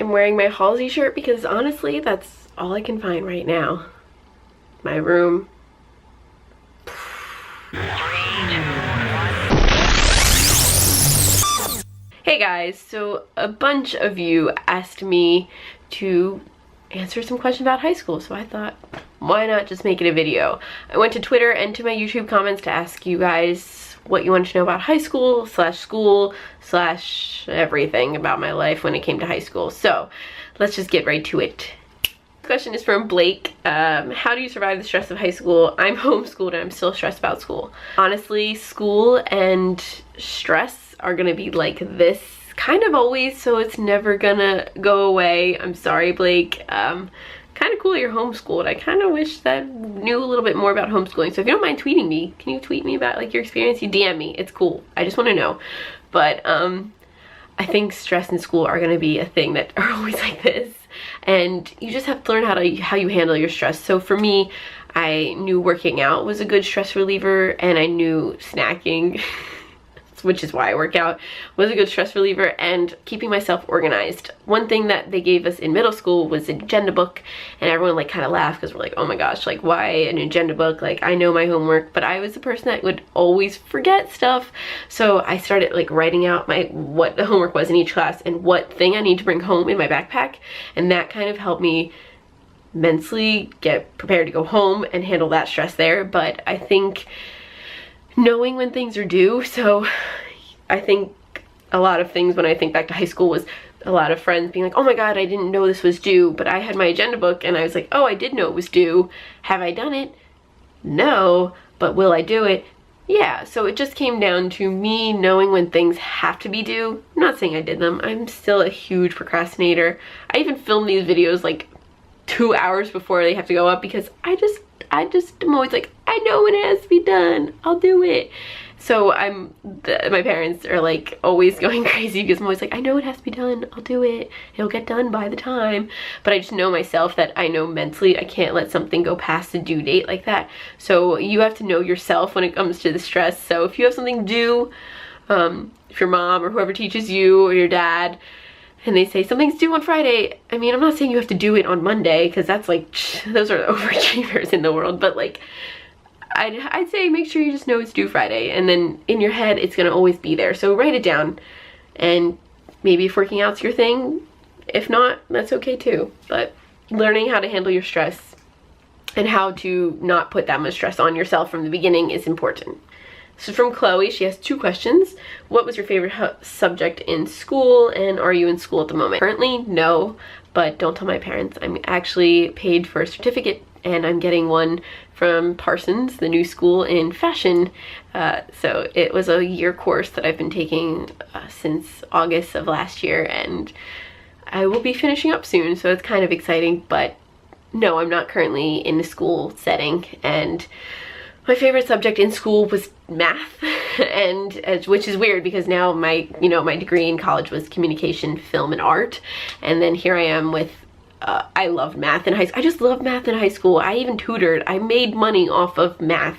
am wearing my Halsey shirt because honestly, that's all I can find right now. My room. Hey guys, so a bunch of you asked me to answer some questions about high school, so I thought, why not just make it a video? I went to Twitter and to my YouTube comments to ask you guys what you wanted to know about high school / everything about my life when it came to high school. So let's just get right to it. This question is from Blake. How do you survive the stress of high school? I'm homeschooled and I'm still stressed about school. Honestly, school and stress are gonna be like this kind of always, so it's never gonna go away. I'm sorry, Blake. Kind of cool you're homeschooled. I kind of wish that I knew a little bit more about homeschooling. So if you don't mind tweeting me, can you tweet me about like your experience? You DM me. It's cool. I just want to know. But I think stress in school are gonna be a thing that are always like this, and you just have to learn how you handle your stress. So for me, I knew working out was a good stress reliever, and I knew snacking which is why I work out, was a good stress reliever, and keeping myself organized. One thing that they gave us in middle school was an agenda book, and everyone like kind of laughed because we're like, oh my gosh, like why an agenda book? Like I know my homework, but I was the person that would always forget stuff. So I started like writing out what the homework was in each class and what thing I need to bring home in my backpack, and that kind of helped me mentally get prepared to go home and handle that stress there. But I think knowing when things are due, so I think a lot of things when I think back to high school was a lot of friends being like, oh my god, I didn't know this was due, but I had my agenda book and I was like, oh, I did know it was due. Have I done it? No. But will I do it? Yeah. So it just came down to me knowing when things have to be due. I'm not saying I did them. I'm still a huge procrastinator. I even film these videos like 2 hours before they have to go up because I just am always like, I know when it has to be done, I'll do it. So my parents are like always going crazy because I'm always like, I know it has to be done, I'll do it, it'll get done by the time. But I just know myself that I know mentally I can't let something go past the due date like that. So you have to know yourself when it comes to the stress. So if you have something due, if your mom or whoever teaches you or your dad, and they say something's due on Friday, I mean, I'm not saying you have to do it on Monday, because that's like, those are the overachievers in the world, but like, I'd say make sure you just know it's due Friday, and then in your head, it's gonna always be there. So write it down, and maybe if working out's your thing, if not, that's okay too. But learning how to handle your stress and how to not put that much stress on yourself from the beginning is important. So from Chloe, she has 2 questions. What was your favorite subject in school, and are you in school at the moment? Currently, no, but don't tell my parents. I'm actually paid for a certificate, and I'm getting one from Parsons, the new school in fashion. So it was a year course that I've been taking since August of last year, and I will be finishing up soon, so it's kind of exciting. But no, I'm not currently in the school setting, and my favorite subject in school was math, and which is weird because now my degree in college was communication, film, and art, and then here I am with I loved math in high school. I just loved math in high school. I even tutored. I made money off of math,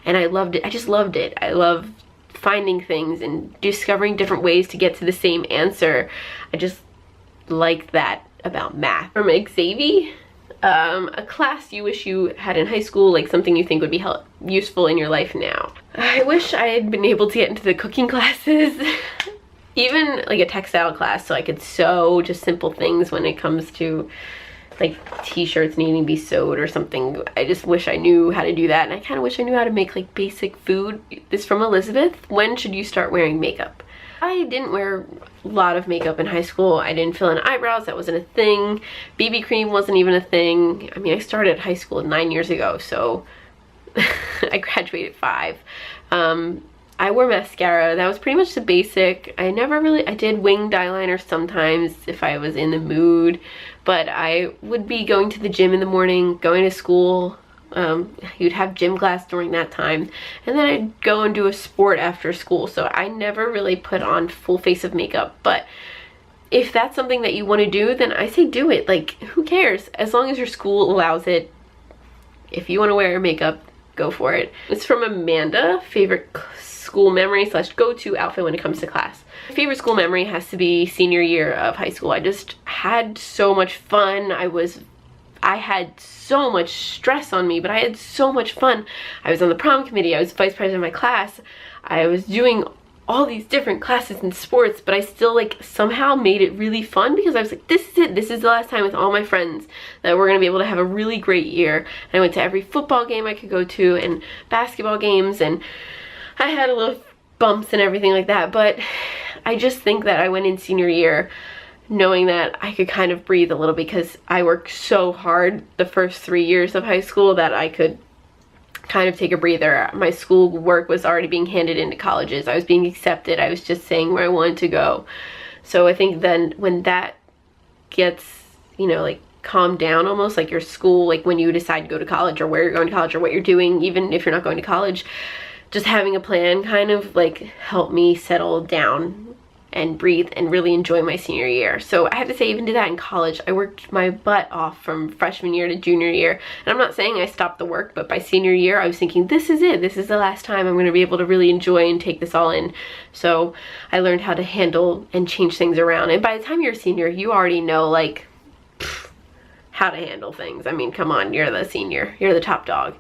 and I loved it. I just loved it. I love finding things and discovering different ways to get to the same answer. I just liked that about math. From Xavier. A class you wish you had in high school, like something you think would be useful in your life now. I wish I had been able to get into the cooking classes. Even like a textile class, so I could sew just simple things when it comes to like t-shirts needing to be sewed or something. I just wish I knew how to do that, and I kind of wish I knew how to make like basic food. This from Elizabeth. When should you start wearing makeup? I didn't wear a lot of makeup in high school. I didn't fill in eyebrows, that wasn't a thing. BB cream wasn't even a thing. I mean, I started high school 9 years ago, so I graduated 5. I wore mascara, that was pretty much the basic. I did winged eyeliner sometimes if I was in the mood, but I would be going to the gym in the morning, going to school. You'd have gym class during that time, and then I'd go and do a sport after school, so I never really put on full face of makeup. But if that's something that you want to do, then I say do it. Like, who cares? As long as your school allows it. If you want to wear makeup, go for it. It's from Amanda. Favorite school memory slash go-to outfit when it comes to class. My favorite school memory has to be senior year of high school. I just had so much fun. I had so much stress on me, but I had so much fun. I was on the prom committee, I was vice president of my class, I was doing all these different classes and sports, but I still like somehow made it really fun because I was like, this is it. This is the last time with all my friends that we're gonna be able to have a really great year. And I went to every football game I could go to and basketball games, and I had a little bumps and everything like that, but I just think that I went in senior year knowing that I could kind of breathe a little because I worked so hard the first 3 years of high school that I could kind of take a breather. My school work was already being handed into colleges. I was being accepted. I was just saying where I wanted to go. So I think then when that gets, you know, like calmed down almost, like your school, like when you decide to go to college or where you're going to college or what you're doing, even if you're not going to college, just having a plan kind of like helped me settle down and breathe and really enjoy my senior year. So I have to say, even did that in college. I worked my butt off from freshman year to junior year. And I'm not saying I stopped the work, but by senior year I was thinking, this is it. This is the last time I'm gonna be able to really enjoy and take this all in. So I learned how to handle and change things around. And by the time you're a senior, you already know like how to handle things. I mean, come on, you're the senior, you're the top dog.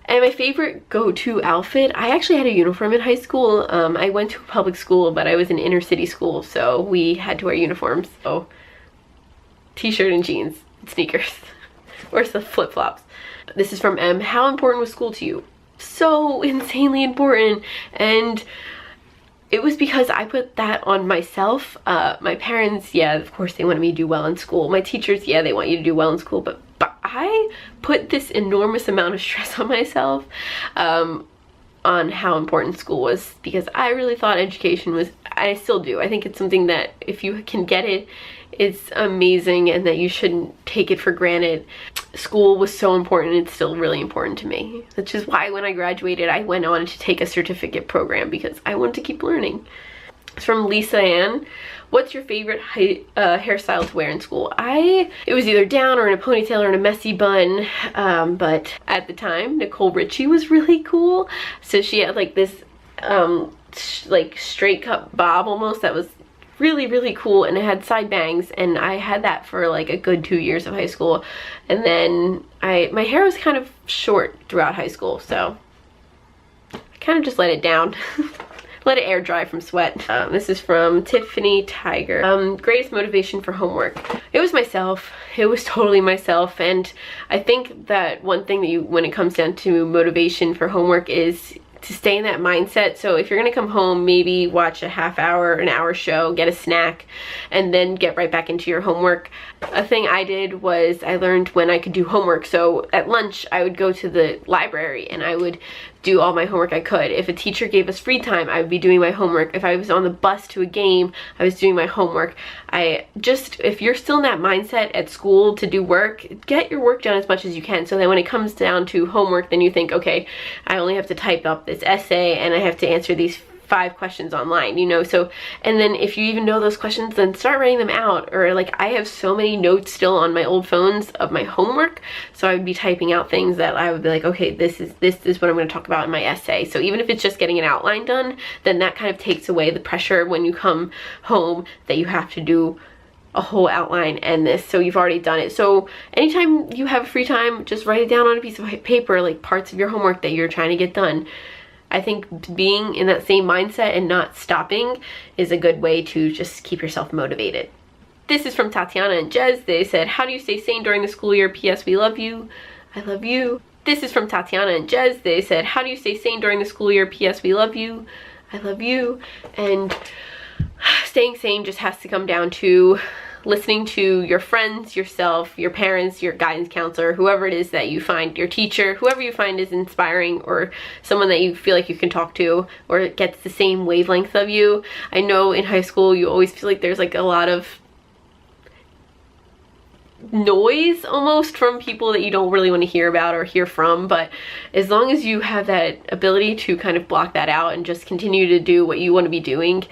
And my favorite go-to outfit, I actually had a uniform in high school. I went to a public school, but I was in inner city school, so we had to wear uniforms. So t-shirt and jeans, sneakers. Where's the flip-flops? This is from M. How important was school to you? So insanely important. And it was because I put that on myself. My parents, yeah, of course they wanted me to do well in school. My teachers, yeah, they want you to do well in school, but I put this enormous amount of stress on myself on how important school was, because I really thought education was, I still do. I think it's something that if you can get it, it's amazing, and that you shouldn't take it for granted. School was so important. It's still really important to me, which is why when I graduated, I went on to take a certificate program because I wanted to keep learning. It's from Lisa Ann. What's your favorite hairstyle to wear in school? It was either down or in a ponytail or in a messy bun, but at the time, Nicole Richie was really cool. So she had like this like straight cut bob almost that was really, really cool, and it had side bangs, and I had that for like a good 2 years of high school. And then my hair was kind of short throughout high school, so I kind of just let it down. Let it air dry from sweat. This is from Tiffany Tiger. Greatest motivation for homework. It was myself. It was totally myself. And I think that one thing that when it comes down to motivation for homework is to stay in that mindset. So if you're gonna come home, maybe watch a half hour, an hour show, get a snack, and then get right back into your homework. A thing I did was I learned when I could do homework. So at lunch, I would go to the library and I would do all my homework I could. If a teacher gave us free time, I would be doing my homework. If I was on the bus to a game, I was doing my homework. If you're still in that mindset at school to do work, get your work done as much as you can, so that when it comes down to homework, then you think, okay, I only have to type up this essay and I have to answer these 5 questions online, you know. So, and then if you even know those questions, then start writing them out. Or like, I have so many notes still on my old phones of my homework, so I would be typing out things that I would be like, okay, this is what I'm going to talk about in my essay. So even if it's just getting an outline done, then that kind of takes away the pressure when you come home that you have to do a whole outline and this, so you've already done it. So anytime you have free time, just write it down on a piece of paper, like parts of your homework that you're trying to get done. I think being in that same mindset and not stopping is a good way to just keep yourself motivated. This is from Tatiana and Jez. They said, how do you stay sane during the school year? P.S. We love you. I love you. This is from Tatiana and Jez. They said, how do you stay sane during the school year? P.S. We love you. I love you. And staying sane just has to come down to listening to your friends, yourself, your parents, your guidance counselor, whoever it is that you find, your teacher, whoever you find is inspiring, or someone that you feel like you can talk to or gets the same wavelength of you. I know in high school you always feel like there's like a lot of noise almost from people that you don't really want to hear about or hear from, but as long as you have that ability to kind of block that out and just continue to do what you want to be doing,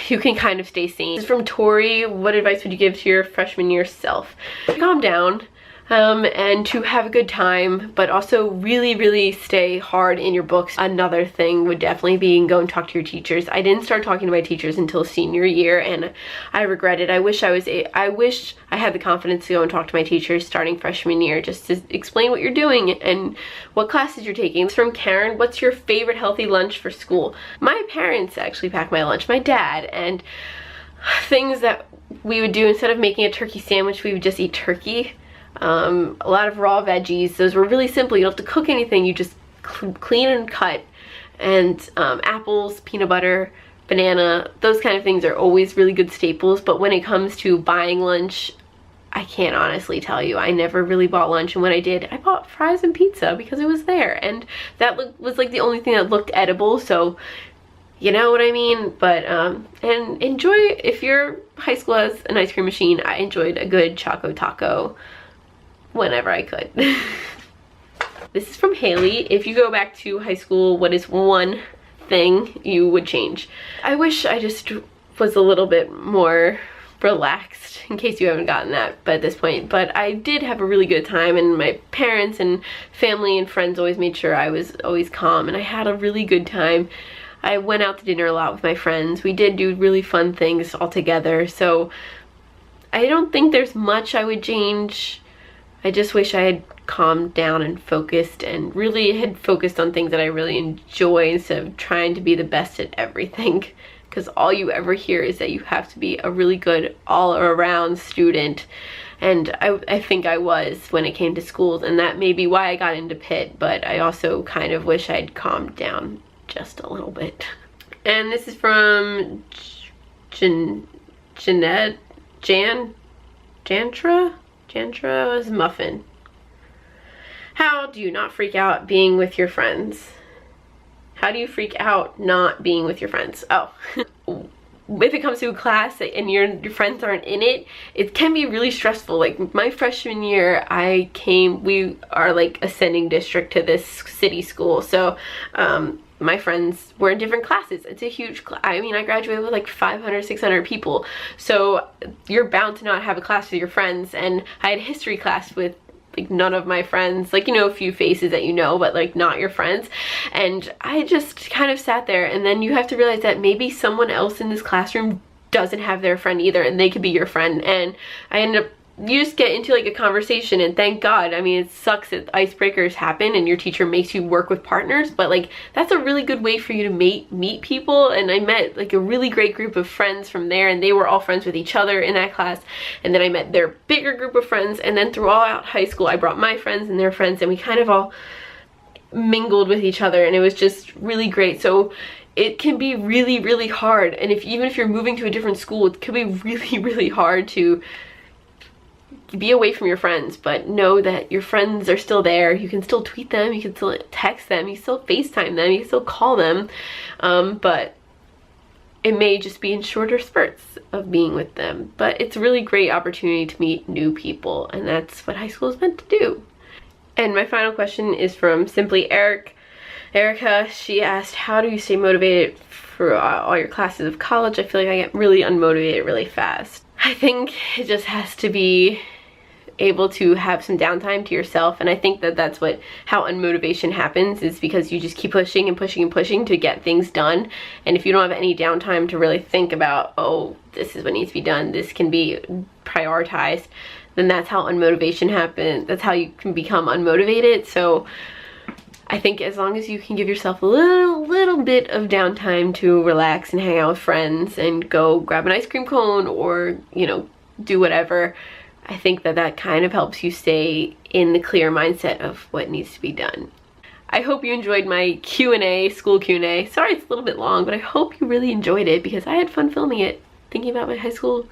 you can kind of stay sane. This is from Tori. What advice would you give to your freshman year self? Calm down. and to have a good time, but also really, really stay hard in your books. Another thing would definitely be go and talk to your teachers. I didn't start talking to my teachers until senior year, and I regret it. I wish I had the confidence to go and talk to my teachers starting freshman year, just to explain what you're doing and what classes you're taking. It's from Karen. What's your favorite healthy lunch for school? My parents actually pack my lunch, my dad, and things that we would do, instead of making a turkey sandwich, we would just eat turkey. A lot of raw veggies. Those were really simple. You don't have to cook anything. You just clean and cut. And apples, peanut butter, banana, those kind of things are always really good staples. But when it comes to buying lunch, I can't honestly tell you. I never really bought lunch, and when I did, I bought fries and pizza because it was there, and that was like the only thing that looked edible, so you know what I mean? But and enjoy, if your high school has an ice cream machine, I enjoyed a good Choco Taco whenever I could. This is from Haley. If you go back to high school, what is one thing you would change? I wish I just was a little bit more relaxed, in case you haven't gotten that by this point. But I did have a really good time, and my parents and family and friends always made sure I was always calm, and I had a really good time. I went out to dinner a lot with my friends. We did do really fun things all together, so I don't think there's much I would change. I just wish I had calmed down and focused, and really had focused on things that I really enjoy instead of trying to be the best at everything. Because all you ever hear is that you have to be a really good all-around student. And I think I was when it came to schools, and that may be why I got into Pitt, but I also kind of wish I'd calmed down just a little bit. And this is from Jantra was Muffin. How do you not freak out being with your friends? How do you freak out not being with your friends? Oh. If it comes to a class and your friends aren't in it, it can be really stressful. Like my freshman year, we are like ascending district to this city school. So my friends were in different classes. It's a huge class. I mean, I graduated with like 500, 600 people. So you're bound to not have a class with your friends. And I had a history class with like none of my friends, like, you know, a few faces that you know, but like not your friends. And I just kind of sat there, and then you have to realize that maybe someone else in this classroom doesn't have their friend either, and they could be your friend. And I ended up, you just get into like a conversation, and thank God. I mean, it sucks that icebreakers happen and your teacher makes you work with partners, but like that's a really good way for you to meet people. And I met like a really great group of friends from there, and they were all friends with each other in that class. And then I met their bigger group of friends, and then throughout high school I brought my friends and their friends, and we kind of all mingled with each other, and it was just really great. So it can be really, really hard, and even if you're moving to a different school, it could be really, really hard to be away from your friends, but know that your friends are still there. You can still tweet them, you can still text them, you can still FaceTime them, you can still call them, but it may just be in shorter spurts of being with them. But it's a really great opportunity to meet new people, and that's what high school is meant to do. And my final question is from Simply Erica. She asked, how do you stay motivated for all your classes of college? I feel like I get really unmotivated really fast. I think it just has to be able to have some downtime to yourself, and I think that that's how unmotivation happens, is because you just keep pushing and pushing and pushing to get things done. And if you don't have any downtime to really think about, oh, this is what needs to be done, this can be prioritized, then that's how unmotivation happens. That's how you can become unmotivated. So I think as long as you can give yourself a little bit of downtime to relax and hang out with friends and go grab an ice cream cone, or, you know, do whatever, I think that that kind of helps you stay in the clear mindset of what needs to be done. I hope you enjoyed my Q&A, school Q&A. Sorry it's a little bit long, but I hope you really enjoyed it, because I had fun filming it, thinking about my high school.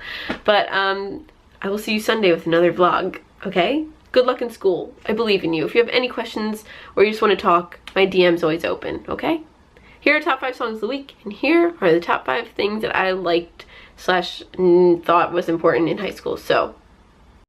But I will see you Sunday with another vlog, okay? Good luck in school. I believe in you. If you have any questions or you just want to talk, my DM's always open, okay? Here are top 5 songs of the week, and here are the top 5 things that I liked / thought was important in high school. So